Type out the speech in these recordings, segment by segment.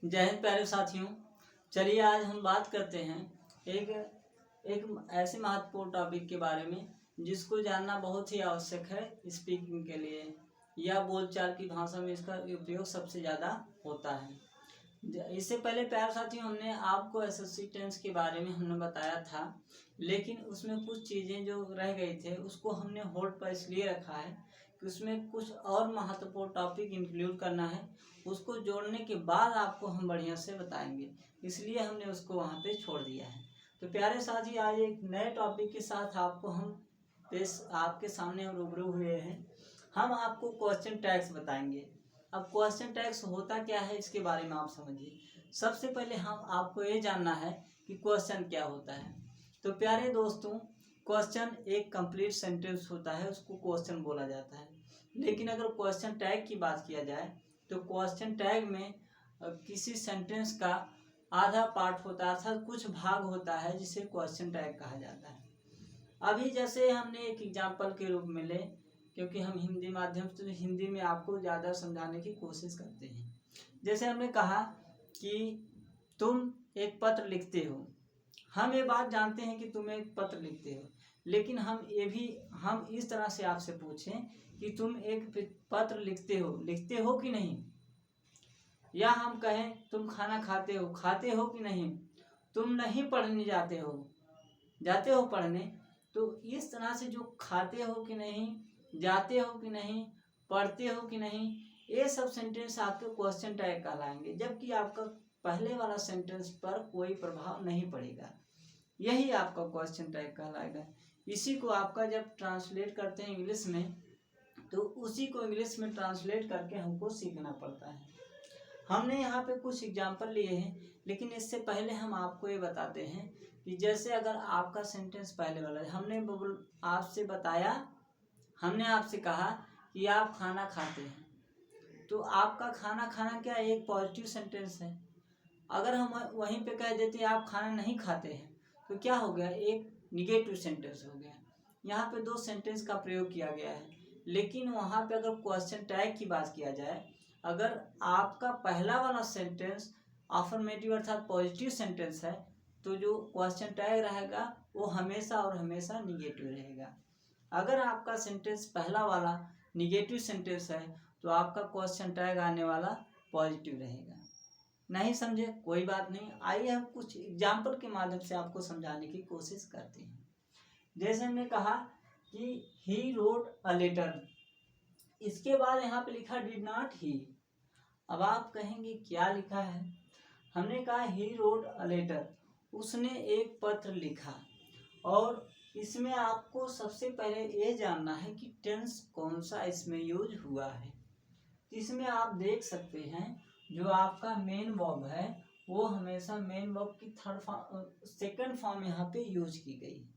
जय हिंद प्यारे साथियों। चलिए आज हम बात करते हैं एक ऐसे महत्वपूर्ण टॉपिक के बारे में जिसको जानना बहुत ही आवश्यक है स्पीकिंग के लिए या बोलचाल की भाषा में इसका उपयोग सबसे ज़्यादा होता है। इससे पहले प्यारे साथियों हमने आपको एसएससी टेंस के बारे में हमने बताया था, लेकिन उसमें कुछ चीज़ें जो रह गई थे उसको हमने होल्ड पर इसलिए रखा है कि उसमें कुछ और महत्वपूर्ण टॉपिक इंक्लूड करना है। उसको जोड़ने के बाद आपको हम बढ़िया से बताएंगे, इसलिए हमने उसको वहाँ पे छोड़ दिया है। तो प्यारे साथी आज एक नए टॉपिक के साथ आपके सामने हम रूबरू हुए हैं। हम आपको क्वेश्चन टैग्स बताएंगे। अब क्वेश्चन टैग्स होता क्या है इसके बारे में आप समझिए। सबसे पहले हम आपको ये जानना है कि क्वेश्चन क्या होता है। तो प्यारे दोस्तों, क्वेश्चन एक कंप्लीट सेंटेंस होता है, उसको क्वेश्चन बोला जाता है। लेकिन अगर क्वेश्चन टैग की बात किया जाए तो क्वेश्चन टैग में किसी सेंटेंस का आधा पार्ट होता है अर्थात कुछ भाग होता है जिसे क्वेश्चन टैग कहा जाता है। अभी जैसे हमने एक एग्जाम्पल के रूप में ले, क्योंकि हम हिंदी माध्यम से हिंदी में आपको ज़्यादा समझाने की कोशिश करते हैं। जैसे हमने कहा कि तुम एक पत्र लिखते हो। हम ये बात जानते हैं कि तुम एक पत्र लिखते हो, लेकिन हम इस तरह से आपसे पूछें कि तुम एक पत्र लिखते हो कि नहीं, या हम कहें तुम खाना खाते हो कि नहीं, तुम नहीं पढ़ने जाते हो पढ़ने। तो इस तरह से जो खाते हो कि नहीं, जाते हो कि नहीं, पढ़ते हो कि नहीं, ये सब सेंटेंस आपके क्वेश्चन टैग कहलाएंगे, जबकि आपका पहले वाला सेंटेंस पर कोई प्रभाव नहीं पड़ेगा। यही आपका क्वेश्चन टैग कहलाएगा। इसी को आपका जब ट्रांसलेट करते हैं इंग्लिश में, तो उसी को इंग्लिश में ट्रांसलेट करके हमको सीखना पड़ता है। हमने यहाँ पे कुछ एग्जाम्पल लिए हैं, लेकिन इससे पहले हम आपको ये बताते हैं कि जैसे अगर आपका सेंटेंस पहले वाला है, हमने आपसे कहा कि आप खाना खाते हैं, तो आपका खाना खाना क्या एक पॉजिटिव सेंटेंस है। अगर हम वहीं पे कह देते हैं आप खाना नहीं खाते हैं, तो क्या हो गया, एक निगेटिव सेंटेंस हो गया। यहाँ पे दो सेंटेंस का प्रयोग किया गया है। लेकिन वहाँ पे अगर क्वेश्चन टैग की बात किया जाए, अगर आपका पहला वाला सेंटेंस अफर्मेटिव अर्थात पॉजिटिव सेंटेंस है, तो जो क्वेश्चन टैग रहेगा वो हमेशा और हमेशा निगेटिव रहेगा। अगर आपका सेंटेंस पहला वाला निगेटिव सेंटेंस है, तो आपका क्वेश्चन टैग आने वाला पॉजिटिव रहेगा। नहीं समझे, कोई बात नहीं। आइए हम कुछ एग्जाम्पल के माध्यम से आपको समझाने की कोशिश करते हैं। जैसे हमने कहा कि ही रोट अ लेटर, इसके बाद यहाँ पे लिखा डिड नॉट ही। अब आप कहेंगे क्या लिखा है। हमने कहा ही रोट अ लेटर, उसने एक पत्र लिखा। और इसमें आपको सबसे पहले ये जानना है कि टेंस कौन सा इसमें यूज हुआ है। इसमें आप देख सकते हैं जो आपका मेन वर्ब है वो हमेशा मेन वर्ब की सेकंड फॉर्म यहाँ पे यूज की गई है।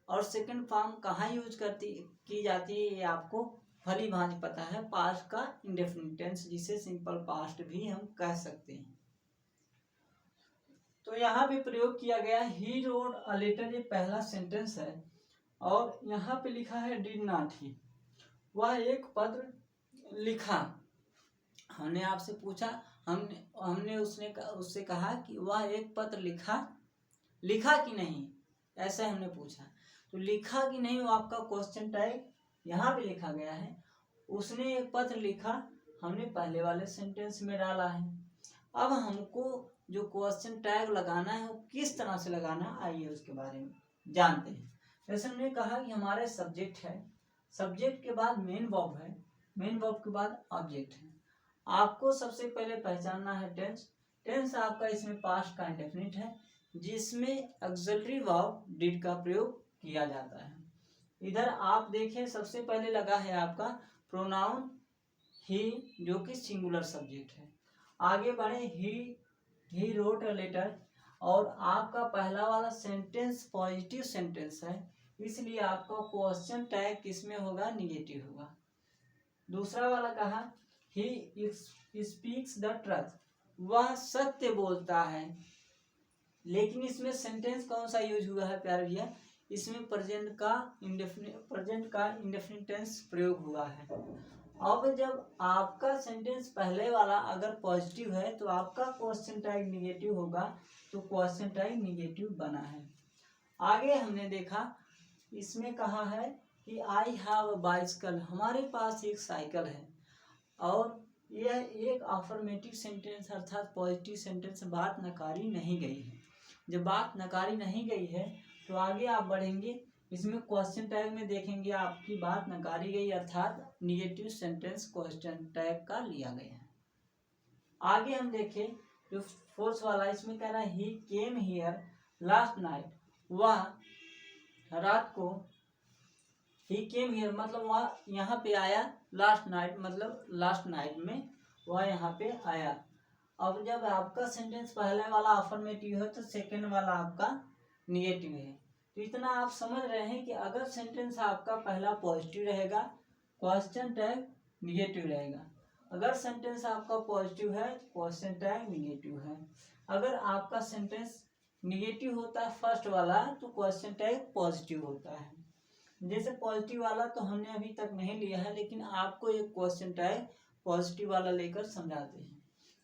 और सेकंड फॉर्म कहाँ यूज की जाती है ये आपको भली भांति पता है, पास्ट का इंडेफिनिट टेंस, जिसे सिंपल पास्ट भी हम कह सकते हैं। तो यहाँ पे प्रयोग किया गया ही रोट अ लेटर, ये पहला सेंटेंस है। और यहाँ पे लिखा है डिड नॉट ही, वह एक पत्र लिखा। हमने आपसे पूछा, हमने उससे कहा कि वह एक पत्र लिखा कि नहीं, ऐसा हमने पूछा। तो लिखा कि नहीं वो आपका क्वेश्चन टैग यहाँ पे लिखा गया है। उसने एक पत्र लिखा, हमने पहले वाले सेंटेंस में डाला है। अब हमको जो क्वेश्चन टैग लगाना है वो किस तरह से लगाना, आइए उसके बारे में जानते हैं। जैसे हमने कहा कि हमारे सब्जेक्ट है, सब्जेक्ट के बाद मेन वर्ब है, मेन वर्ब के बाद ऑब्जेक्ट है। आपको सबसे पहले पहचानना है टेंस। टेंस आपका इसमें पास्ट का इंडेफिनिट है, जिसमें ऑक्सिलरी वर्ब डिड का प्रयोग किया जाता है। इधर आप देखें सबसे पहले लगा है आपका प्रोनाउन ही, जो कि सिंगुलर सब्जेक्ट है। आगे बढ़े, ही रोट अ लेटर, और आपका पहला वाला सेंटेंस पॉजिटिव सेंटेंस है, इसलिए आपका क्वेश्चन टैग किसमें होगा, निगेटिव होगा। दूसरा वाला कहा ही स्पीक्स द ट्रुथ, वह सत्य बोलता है। लेकिन इसमें सेंटेंस कौन सा यूज हुआ है प्यारे भैया, इसमें प्रेजेंट का इंडेफिनिट टेंस प्रयोग हुआ है। अब जब आपका सेंटेंस पहले वाला अगर पॉजिटिव है तो आपका क्वेश्चन टैग निगेटिव होगा, तो क्वेश्चन टैग निगेटिव बना है। आगे हमने देखा, इसमें कहा है कि आई हैव अ बाइसिकल, हमारे पास एक साइकिल है, और यह एक अफर्मेटिव सेंटेंस अर्थात पॉजिटिव सेंटेंस, बात नकारी नहीं गई है। जब बात नकारी नहीं गई है तो आगे आप बढ़ेंगे, इसमें क्वेश्चन टैग में देखेंगे आपकी बात नकारी गई अर्थात निगेटिव सेंटेंस क्वेश्चन टैग का लिया गया है। आगे हम देखें जो फोर्थ वाला, इसमें कह रहा है ही केम हियर लास्ट नाइट, वह रात को, ही केम हियर मतलब वह यहाँ पे आया, लास्ट नाइट मतलब लास्ट नाइट में वह यहाँ पे आया। अब जब आपका सेंटेंस पहले वाला अफर्मेटिव है तो सेकंड वाला आपका निगेटिव है। तो इतना आप समझ रहे हैं कि अगर सेंटेंस आपका पहला पॉजिटिव रहेगा, क्वेश्चन टैग निगेटिव रहेगा। अगर सेंटेंस आपका पॉजिटिव है तो क्वेश्चन टैग निगेटिव है। अगर आपका सेंटेंस निगेटिव होता है फर्स्ट वाला तो क्वेश्चन टैग पॉजिटिव होता है। जैसे पॉजिटिव वाला तो हमने अभी तक नहीं लिया है, लेकिन आपको एक क्वेश्चन टैग पॉजिटिव वाला लेकर समझाते हैं।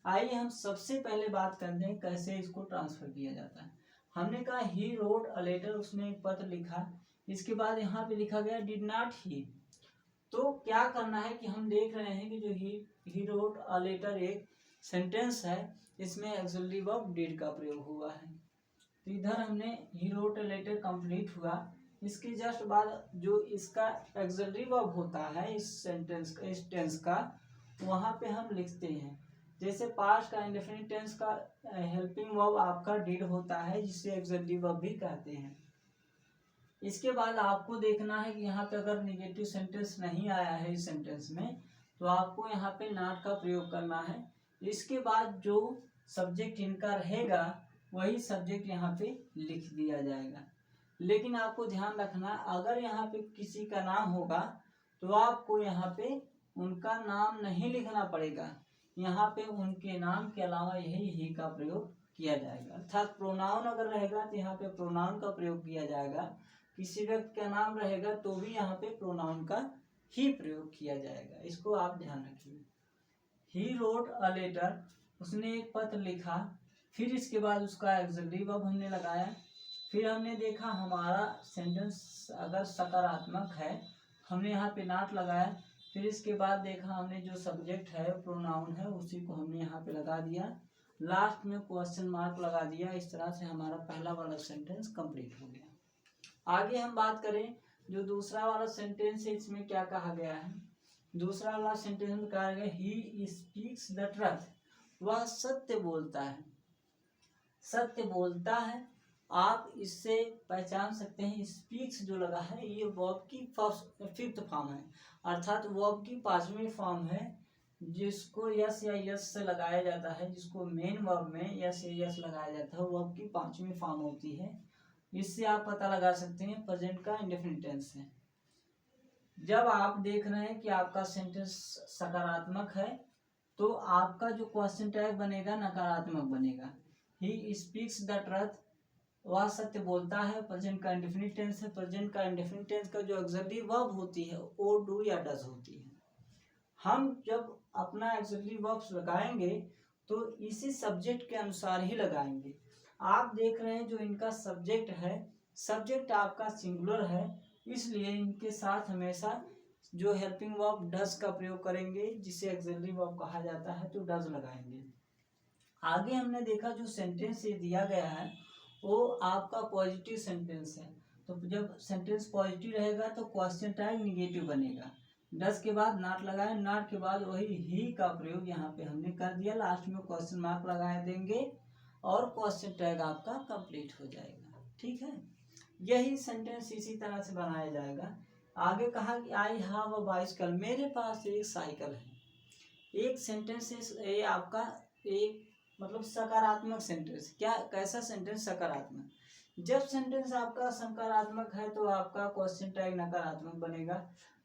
आइए हम सबसे पहले बात करते हैं कैसे इसको ट्रांसफर किया जाता है। हमने कहा ही रोट अ लेटर, उसने एक पत्र लिखा, इसके बाद यहाँ पे लिखा गया डिड नॉट ही। तो क्या करना है कि हम देख रहे हैं कि जो ही रोट अ लेटर एक सेंटेंस है, इसमें एक्सक्लूसिव वर्ब डिड का प्रयोग हुआ है। तो इधर हमने ही रोट अ लेटर कंप्लीट हुआ, इसके जस्ट बाद जो इसका एक्सक्लूसिव वर्ब होता है इस सेंटेंस का, इस टेंस का, वहाँ पे हम लिखते हैं। जैसे पास्ट का इंडेफिनिट टेंस का हेल्पिंग वर्ब आपका डिड होता है, जिसे एक्सक्लूसिव वर्ब भी कहते हैं। इसके बाद आपको देखना है कि यहाँ पे अगर निगेटिव सेंटेंस नहीं आया है इस सेंटेंस में, तो आपको यहाँ पे नॉट का प्रयोग करना है। इसके बाद जो सब्जेक्ट इनका रहेगा वही सब्जेक्ट यहाँ पे लिख दिया जाएगा। लेकिन आपको ध्यान रखना, अगर यहाँ पे किसी का नाम होगा तो आपको यहाँ पे उनका नाम नहीं लिखना पड़ेगा, यहाँ पे उनके नाम के अलावा यही ही का प्रयोग किया जाएगा। अर्थात प्रोनाउन अगर रहेगा तो यहाँ पे प्रोनाउन का प्रयोग किया जाएगा, किसी व्यक्ति का नाम रहेगा तो भी यहाँ पे प्रोनाउन का ही प्रयोग किया जाएगा। इसको आप ध्यान रखिए। ही रोट अ लेटर, उसने एक पत्र लिखा, फिर इसके बाद उसका एक्सक्लूसिव वर्ब हमने लगाया। फिर हमने देखा हमारा सेंटेंस अगर सकारात्मक है, हमने यहाँ पे नॉट लगाया। फिर इसके बाद देखा हमने जो सब्जेक्ट है प्रोनाउन है उसी को हमने यहाँ पे लगा दिया, लास्ट में क्वेश्चन मार्क लगा दिया। इस तरह से हमारा पहला वाला सेंटेंस कंप्लीट हो गया। आगे हम बात करें जो दूसरा वाला सेंटेंस है, इसमें क्या कहा गया है। दूसरा वाला सेंटेंस में कहा गया ही स्पीक्स द ट्रुथ, वह सत्य बोलता है। सत्य बोलता है, आप इससे पहचान सकते हैं स्पीक्स जो लगा है ये वर्ब की फिफ्थ फॉर्म है, अर्थात वर्ब की पांचवी फॉर्म है, जिसको यस या यस से लगाया जाता है, जिसको मेन वर्ब में यस या यस लगाया जाता है, वर्ब की पांचवी फॉर्म होती है। इससे आप पता लगा सकते हैं प्रेजेंट का इंडेफिनिट टेंस है। जब आप देख रहे हैं कि आपका सेंटेंस सकारात्मक है तो आपका जो क्वेश्चन टैग बनेगा नकारात्मक बनेगा। ही स्पीक्स द ट्रुथ, वह सत्य बोलता है, प्रेजेंट का इंडेफिनिट टेंस है। प्रेजेंट का इंडेफिनिट टेंस का जो ऑक्सिलरी वर्ब होती है ओ, डू या डज होती है। हम जब अपना ऑक्सिलरी वर्ब्स लगाएंगे तो इसी सब्जेक्ट के अनुसार ही लगाएंगे। आप देख रहे हैं जो इनका सब्जेक्ट है, सब्जेक्ट आपका सिंगुलर है, इसलिए इनके साथ हमेशा जो हेल्पिंग वर्ब डज का प्रयोग करेंगे, जिसे ऑक्सिलरी वर्ब कहा जाता है, तो डज लगाएंगे। आगे हमने देखा जो सेंटेंस ये दिया गया है वो आपका पॉजिटिव सेंटेंस है, तो जब सेंटेंस पॉजिटिव रहेगा तो क्वेश्चन टैग निगेटिव बनेगा। डज के बाद नॉट लगाए, नॉट के बाद वही ही का प्रयोग यहाँ पे हमने कर दिया, लास्ट में क्वेश्चन मार्क लगा देंगे और क्वेश्चन टैग आपका कंप्लीट हो जाएगा। ठीक है, यही सेंटेंस इसी तरह से बनाया जाएगा। आगे कहा कि आई हैव अ बाइसिकल, मेरे पास एक साइकिल है। एक सेंटेंस ये आपका एक मतलब सकारात्मक सेंटेंस। क्या कैसा सेंटेंस? सकारात्मक। जब सेंटेंस आपका सकारात्मक है तो आपका क्वेश्चन टैग नकारात्मक बनेगा।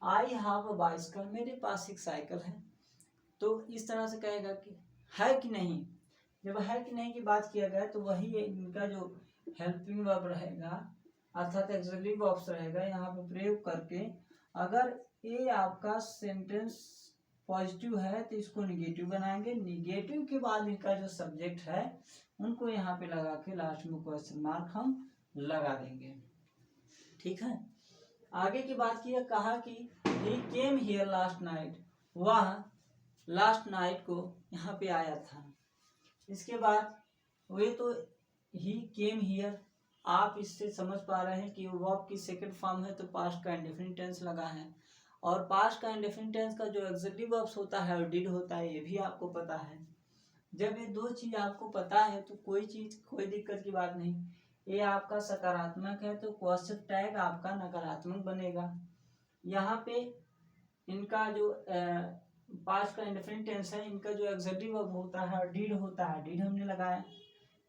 आई हैव अ बाइसिकल, मेरे पास एक साइकिल है, तो इस तरह से कहेगा कि है कि नहीं। जब है कि नहीं की बात किया गया तो वही इनका जो हेल्पिंग वर्ब रहेगा अर्थात ऑक्सिलरी वर्ब्स रहेगा, यहाँ पे प्रयोग करके अगर ये आपका सेंटेंस पॉजिटिव है तो इसको निगेटिव बनाएंगे, निगेटिव के बाद इनका जो सब्जेक्ट है उनको यहाँ पे लगा के लास्ट में क्वेश्चन मार्क हम लगा देंगे। ठीक है, आगे की बात की है, कहा कि ही केम हियर लास्ट नाइट, वह लास्ट नाइट को यहाँ पे आया था। इसके बाद वे तो ही केम हियर, आप इससे समझ पा रहे हैं कि वर्ब की सेकंड फॉर्म है तो पास्ट का इंडेफिनिट टेंस लगा है, और पास्ट का इंडेफिनिट टेंस का जो एक्जेक्टिव वर्ब्स होता है और डिड होता है, ये भी आपको पता है। जब ये दो चीज आपको पता है तो कोई दिक्कत की बात नहीं। ये आपका सकारात्मक है तो क्वेश्चन टैग आपका नकारात्मक बनेगा। यहाँ पे इनका जो पास्ट का इंडेफिनिट टेंस है, इनका जो एक्जेक्टिव वर्ब होता है और डिड होता है, डिड हमने लगाया।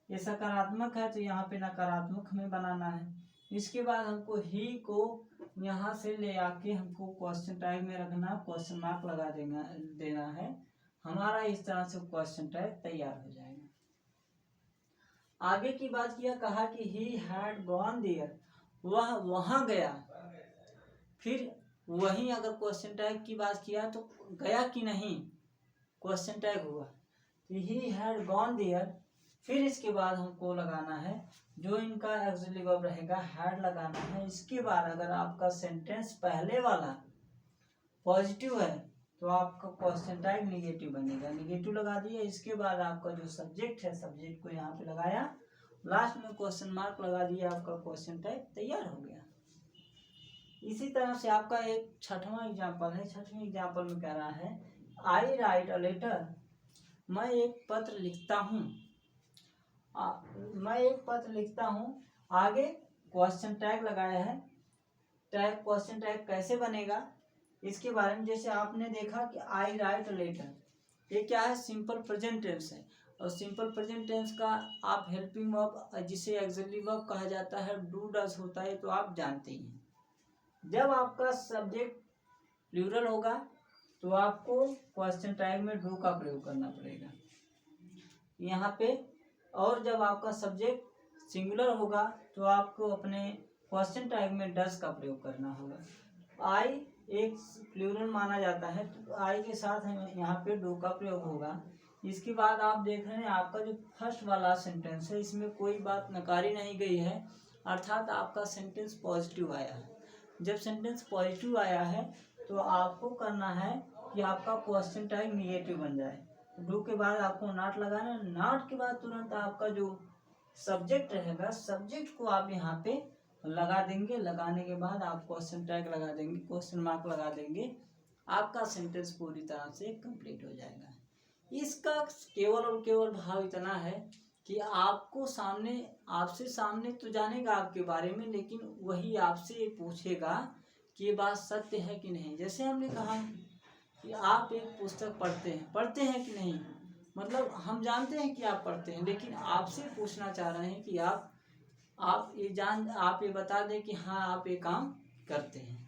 ये सकारात्मक है तो यहाँ पे नकारात्मक हमें बनाना है। इसके बाद हमको ही को यहाँ से ले आके हमको क्वेश्चन टैग में रखना, क्वेश्चन मार्क लगा देना है। हमारा इस तरह से क्वेश्चन टैग तैयार हो जाएगा। आगे की बात किया, कहा कि ही हैड गॉन देयर, वह वहां गया। फिर वहीं अगर क्वेश्चन टैग की बात किया तो गया कि नहीं क्वेश्चन टैग हुआ, तो ही हैड गॉन देयर। फिर इसके बाद हमको लगाना है जो इनका ऑक्सिलरी वर्ब रहेगा, हैड लगाना है। इसके बाद अगर आपका सेंटेंस पहले वाला पॉजिटिव है तो आपका क्वेश्चन टैग निगेटिव बनेगा, निगेटिव लगा दिया। इसके बाद आपका जो सब्जेक्ट है, सब्जेक्ट को यहाँ पे लगाया, लास्ट में क्वेश्चन मार्क लगा दिया, आपका क्वेश्चन टैग तैयार हो गया। इसी तरह से आपका एक छठवां एग्जाम्पल है। छठवें एग्जाम्पल में कह रहा है, आई राइट अ लेटर, मैं एक पत्र लिखता हूँ। मैं एक पत्र लिखता हूँ, आगे क्वेश्चन टैग लगाया है। क्वेश्चन टैग कैसे बनेगा इसके बारे में, जैसे आपने देखा कि आई राइट अ लेटर, ये क्या है, सिंपल प्रेजेंट टेंस है। और सिंपल प्रेजेंट टेंस का आप हेल्पिंग वर्ब जिसे ऑक्सिलरी वर्ब कहा जाता है, डू डज होता है, तो आप जानते ही हैं। जब आपका सब्जेक्ट प्लूरल होगा तो आपको क्वेश्चन टैग में डू का प्रयोग करना पड़ेगा यहाँ पे, और जब आपका सब्जेक्ट सिंगुलर होगा तो आपको अपने क्वेश्चन टैग में डज का प्रयोग करना होगा। आई एक प्लूरल माना जाता है तो आई के साथ यहाँ पे डू का प्रयोग होगा। इसके बाद आप देख रहे हैं आपका जो फर्स्ट वाला सेंटेंस है, इसमें कोई बात नकारी नहीं गई है, अर्थात आपका सेंटेंस पॉजिटिव आया है। जब सेंटेंस पॉजिटिव आया है तो आपको करना है कि आपका क्वेश्चन टैग निगेटिव बन जाए। डू के बाद आपको नॉट लगाना, नॉट के बाद तुरंत आपका जो सब्जेक्ट रहेगा, सब्जेक्ट को आप यहाँ पे लगा देंगे। लगाने के बाद आप क्वेश्चन टैग लगा देंगे, क्वेश्चन मार्क लगा देंगे, आपका सेंटेंस पूरी तरह से कंप्लीट हो जाएगा। इसका केवल और केवल भाव इतना है कि आपको आपसे सामने तो जानेगा आपके बारे में, लेकिन वही आपसे पूछेगा कि ये बात सत्य है कि नहीं। जैसे हमने कहा कि आप एक पुस्तक पढ़ते हैं कि नहीं, मतलब हम जानते हैं कि आप पढ़ते हैं, लेकिन आपसे पूछना चाह रहे हैं कि आप ये बता दें कि हाँ आप ये काम करते हैं।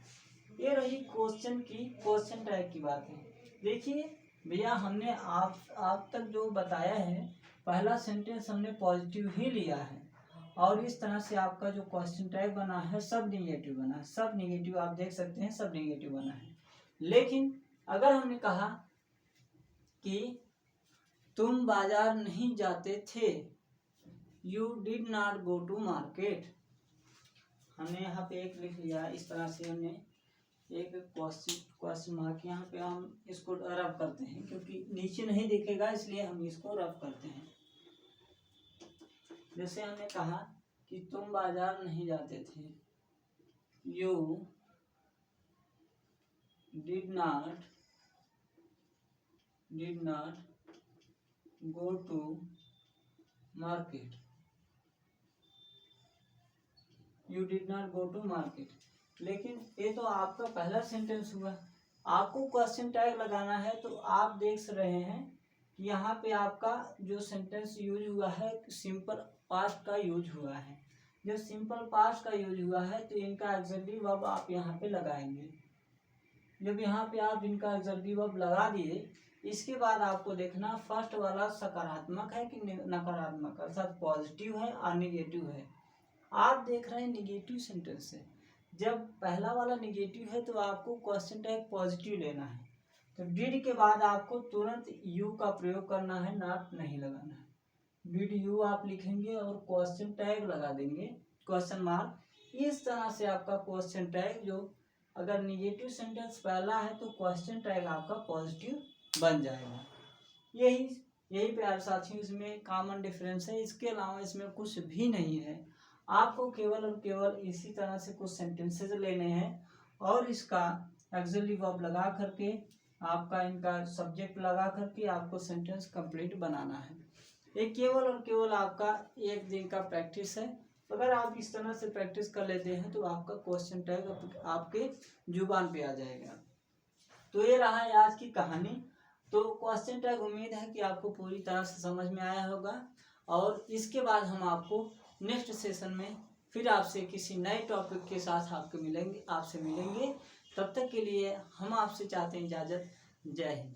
ये रही क्वेश्चन टैग की बात है। देखिए भैया, हमने आप तक जो बताया है, पहला सेंटेंस हमने पॉजिटिव ही लिया है, और इस तरह से आपका जो क्वेश्चन टैग बना है सब निगेटिव बना है, सब निगेटिव आप देख सकते हैं, सब निगेटिव बना है। लेकिन अगर हमने कहा कि तुम बाजार नहीं जाते थे, you did not go to market, हमने यहाँ पे एक लिख लिया। इस तरह से हमने एक क्वेश्चन मार्क यहाँ पे हम इसको रब करते हैं, क्योंकि नीचे नहीं दिखेगा इसलिए हम इसको रब करते हैं। जैसे हमने कहा कि तुम बाजार नहीं जाते थे, you did not go to market, you did not go to market. लेकिन ये तो आपका पहला सेंटेंस हुआ, आपको क्वेश्चन टैग लगाना है। तो आप देख रहे हैं कि यहाँ पे आपका जो सेंटेंस यूज हुआ है सिंपल पास्ट का यूज हुआ है। जब सिंपल पास्ट का यूज हुआ है तो इनका ऑक्सिलरी वर्ब आप यहाँ पे लगाएंगे। जब यहाँ पे आप इनका ऑक्सिलरी वर्ब लगा दिए, इसके बाद आपको देखना फर्स्ट वाला सकारात्मक है कि नकारात्मक, अर्थात पॉजिटिव है और निगेटिव है। आप देख रहे हैं निगेटिव सेंटेंस है। जब पहला वाला निगेटिव है तो आपको क्वेश्चन टैग पॉजिटिव लेना है, तो डिड के बाद आपको तुरंत यू का प्रयोग करना है, नॉट नहीं लगाना है। डिड यू आप लिखेंगे और क्वेश्चन टैग लगा देंगे, क्वेश्चन मार्क। इस तरह से आपका क्वेश्चन टैग, जो अगर निगेटिव सेंटेंस पहला है तो क्वेश्चन टैग आपका पॉजिटिव बन जाएगा। यही प्यारे साथियों इसमें कॉमन डिफरेंस है। इसके अलावा इसमें कुछ भी नहीं है। आपको केवल और केवल इसी तरह से कुछ सेंटेंसेज लेने हैं और इसका ऑक्सिलरी वर्ब लगा करके, आपका इनका सब्जेक्ट लगा करके आपको सेंटेंस कंप्लीट बनाना है। ये केवल और केवल आपका एक दिन का प्रैक्टिस है। अगर आप इस तरह से प्रैक्टिस कर लेते हैं तो आपका क्वेश्चन टैग आपके जुबान पे आ जाएगा। तो ये रहा है आज की कहानी। तो क्वेश्चन टैग उम्मीद है कि आपको पूरी तरह से समझ में आया होगा, और इसके बाद हम आपको नेक्स्ट सेशन में फिर आपसे किसी नए टॉपिक के साथ आपसे मिलेंगे। तब तक के लिए हम आपसे चाहते हैं इजाज़त। जय हिंद।